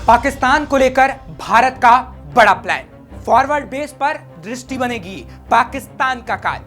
पाकिस्तान को लेकर भारत का बड़ा प्लान। फॉरवर्ड बेस पर दृष्टि बनेगी पाकिस्तान का काल।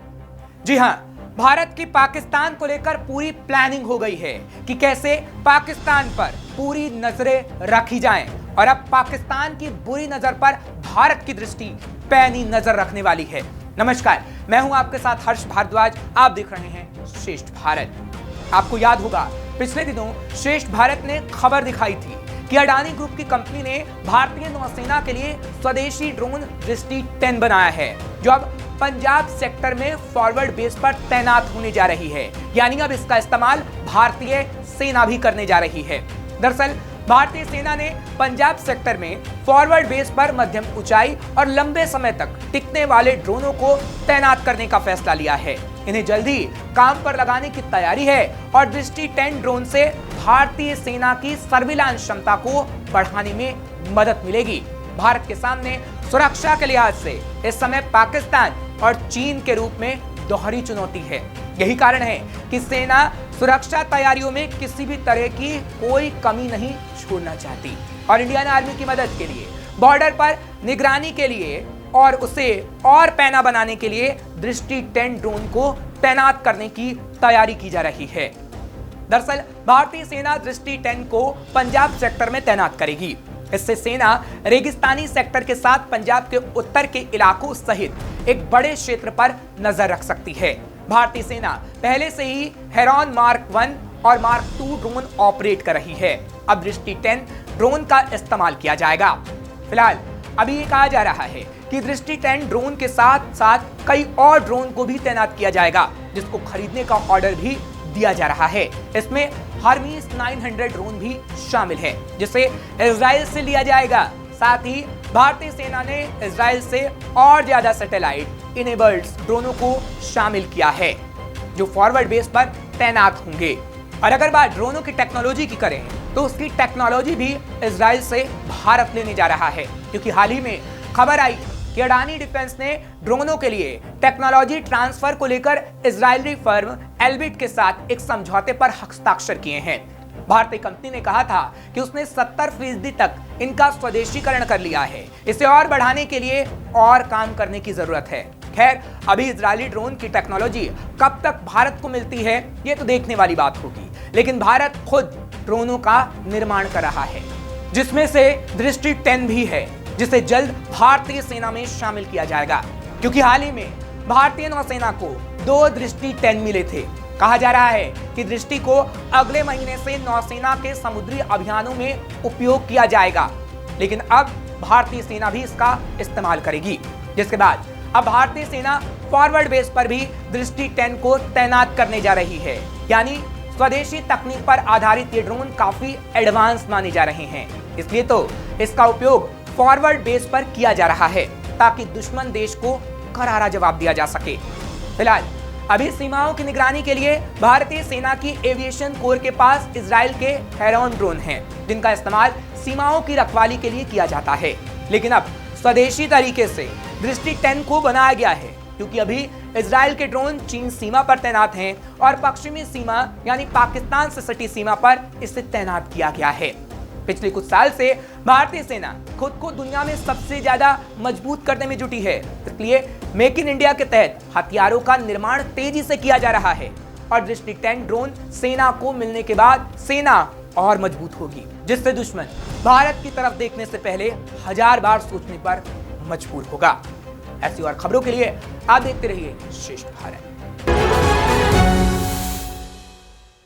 जी हां, भारत की पाकिस्तान को लेकर पूरी प्लानिंग हो गई है कि कैसे पाकिस्तान पर पूरी नजरें रखी जाएं और अब पाकिस्तान की बुरी नजर पर भारत की दृष्टि पैनी नजर रखने वाली है। नमस्कार, मैं हूं आपके साथ हर्ष भारद्वाज। आप देख रहे हैं श्रेष्ठ भारत। आपको याद होगा, पिछले दिनों श्रेष्ठ भारत ने खबर दिखाई थी कि अडानी ग्रुप की कंपनी ने भारतीय नौसेना के लिए स्वदेशी ड्रोन दृष्टि 10 बनाया है, जो अब पंजाब सेक्टर में फॉरवर्ड बेस पर तैनात होने जा रही है। यानी अब इसका इस्तेमाल भारतीय सेना भी करने जा रही है। दरअसल भारतीय सेना ने पंजाब सेक्टर में फॉरवर्ड बेस पर मध्यम ऊंचाई और लंबे समय तक टिकने वाले ड्रोनों को तैनात करने का फैसला लिया है। इन्हें जल्दी काम पर लगाने की तैयारी है और दृष्टि 10 ड्रोन से भारतीय सेना की सर्विलांस क्षमता को बढ़ाने में मदद मिलेगी। भारत के सामने सुरक्षा के लिहाज से इस समय पाकिस्तान और चीन के रूप में दोहरी चुनौती है। यही कारण है कि सेना सुरक्षा तैयारियों में किसी भी तरह की कोई कमी नहीं छोड़ना चाहती और इंडियन आर्मी की मदद के लिए, बॉर्डर पर निगरानी के लिए और उसे और पैना बनाने के लिए दृष्टि 10 ड्रोन को तैनात करने की तैयारी की जा रही है। दरअसल भारतीय सेना दृष्टि 10 को पंजाब सेक्टर में तैनात करेगी। इससे सेना रेगिस्तानी सेक्टर के साथ पंजाब के उत्तर के इलाकों सहित एक बड़े क्षेत्र पर नजर रख सकती है। भारतीय सेना पहले से ही हेरॉन मार्क 1 और मार्क 2 ड्रोन ऑपरेट कर रही है। अब दृष्टि 10 ड्रोन का इस्तेमाल किया जाएगा। फिलहाल अभी ये कहा जा रहा है कि दृष्टि 10 ड्रोन के साथ साथ कई और ड्रोन को भी तैनात किया जाएगा, जिसको खरीदने का ऑर्डर भी दिया जा रहा है। इसमें हर्मीस 900 ड्रोन भी शामिल है, जिसे इजराइल से लिया जाएगा। साथ ही भारतीय सेना ने इजराइल से और ज्यादा सैटेलाइट इनेबल्ड ड्रोनों को शामिल किया है, जो फॉरवर्ड बेस पर तैनात होंगे। और अगर बात ड्रोनों की टेक्नोलॉजी की करें तो उसकी टेक्नोलॉजी भी इजराइल से भारत लेने जा रहा है, क्योंकि हाल ही में खबर आई कि अडानी डिफेंस ने ड्रोनों के लिए टेक्नोलॉजी ट्रांसफर को लेकर इजरायली फर्म एल्बिट के साथ एक समझौते पर हस्ताक्षर किए हैं। भारतीय कंपनी ने कहा था कि उसने 70% तक इनका स्वदेशीकरण कर लिया है। इसे और बढ़ाने के लिए और काम करने की जरूरत है। खैर, अभी इजरायली ड्रोन की टेक्नोलॉजी कब तक भारत को मिलती है, ये तो देखने वाली बात होगी। लेकिन भारत खुद ड्रोनों का निर्माण कर रहा है, जिसमें से दृष्टि 10 भी है, जिसे जल्द भारतीय सेना में शामिल किया जाएगा। क्योंकि हाल ही में भारतीय नौसेना को 2 दृष्टि 10 मिले थे। कहा जा रहा है कि दृष्टि को अगले महीने से नौसेना के समुद्री अभियानों में उपयोग किया जाएगा, लेकिन अब भारतीय सेना भी इसका इस्तेमाल करेगी। जिसके बाद अब भारतीय सेना फॉरवर्ड बेस पर भी दृष्टि 10 को तैनात करने जा रही है। यानी स्वदेशी तकनीक पर आधारित ये ड्रोन काफी एडवांस माने जा रहे हैं। इसलिए तो इसका उपयोग फॉरवर्ड बेस पर किया जा रहा है, ताकि दुश्मन देश को करारा जवाब दिया जा सके। फिलहाल अभी सीमाओं की निगरानी के लिए भारतीय सेना की एविएशन कोर के पास इजराइल के हेरॉन ड्रोन हैं, जिनका इस्तेमाल सीमाओं की रखवाली के लिए किया जाता है। लेकिन अब स्वदेशी तरीके से दृष्टि 10 को बनाया गया है, क्योंकि अभी इजराइल के ड्रोन चीन सीमा पर तैनात हैं और पश्चिमी सीमा यानी पाकिस्तान से सटी सीमा पर इसे तैनात किया गया है। पिछले कुछ साल से भारतीय सेना खुद को दुनिया में सबसे ज्यादा मजबूत करने में जुटी है। इसलिए मेक इन इंडिया के तहत हथियारों का निर्माण तेजी से किया जा रहा है और दृष्टि 10 ड्रोन सेना को मिलने के बाद सेना और मजबूत होगी, जिससे दुश्मन भारत की तरफ देखने से पहले 1000 बार सोचने पर मजबूर होगा। ऐसी और खबरों के लिए आप देखते रहिए श्रेष्ठ भारत।